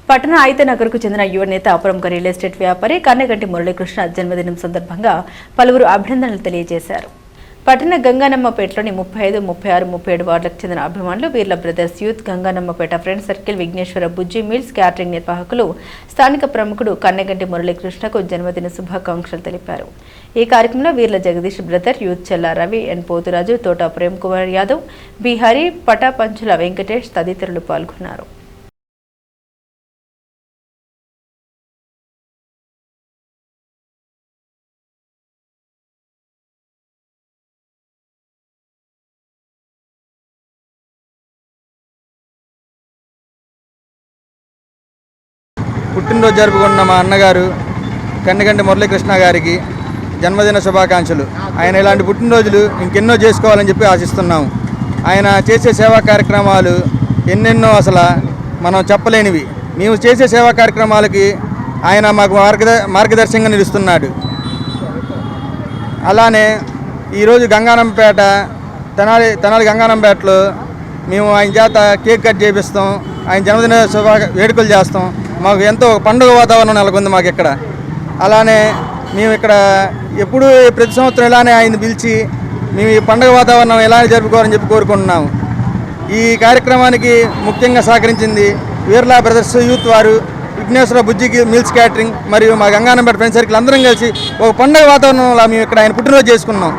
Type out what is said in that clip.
పట్టణ ఆయితనగర్కు చెందిన యువ నేత ప్రముఖ రియల్ ఎస్టేట్ వ్యాపారి కన్నెగంటి మురళీకృష్ణ జన్మదినం సందర్భంగా పలువురు అభినందనలు తెలియజేశారు. పట్టణ గంగానమ్మపేటలోని 35, 36, 37 వార్డులకు చెందిన అభిమానులు Veerla brothers youth, Ganganammapeta friend circle, Vighneswara Bujji mills catering నిర్వాహకులు, స్థానిక ప్రముఖుడు కన్నెగంటి మురళీకృష్ణకు జన్మదిన శుభాకాంక్షలు తెలిపారు. ఈ కార్యక్రమంలో వీర్ల జగదీష్ బ్రదర్, యూత్ చెల్ల రవి, ఎన్ పోతురాజు, తోట ప్రేమ్ కుమార్ యాదవ్, బిహారీ, పటాపంచుల వెంకటేష్ తదితరులు పాల్గొన్నారు. పుట్టినరోజు జరుపుకున్న మా అన్నగారు కన్నెగంటి మురళీకృష్ణ గారికి జన్మదిన శుభాకాంక్షలు. ఆయన ఇలాంటి పుట్టినరోజులు ఇంకెన్నో చేసుకోవాలని చెప్పి ఆశిస్తున్నాము. ఆయన చేసే సేవా కార్యక్రమాలు ఎన్నెన్నో అసలు మనం చెప్పలేనివి. మేము చేసే సేవా కార్యక్రమాలకి ఆయన మాకు మార్గదర్శకంగా నిలుస్తున్నాడు. అలానే ఈరోజు గంగానంపేట తెనాలి గంగానంపేటలో మేము ఆయన చేత కేక్ కట్ చేపిస్తాం, ఆయన జన్మదిన వేడుకలు చేస్తాం. మాకు ఎంతో పండుగ వాతావరణం నెలకొంది మాకు ఇక్కడ. అలానే మేము ఇక్కడ ఎప్పుడూ ప్రతి సంవత్సరం ఇలానే ఆయన పిలిచి మేము ఈ పండుగ వాతావరణం ఎలానే జరుపుకోవాలని చెప్పి కోరుకుంటున్నాము. ఈ కార్యక్రమానికి ముఖ్యంగా సహకరించింది వీర్లా బ్రదర్స్ యూత్ వారు, విఘ్నేశ్వర బుజ్జి మిల్స్ క్యాటరింగ్ మరియు మా గంగానంపేట ఫ్రెండ్ సర్కిల్ అందరం కలిసి ఒక పండుగ వాతావరణంలో మేము ఇక్కడ ఆయన పుట్టినరోజు చేసుకున్నాం.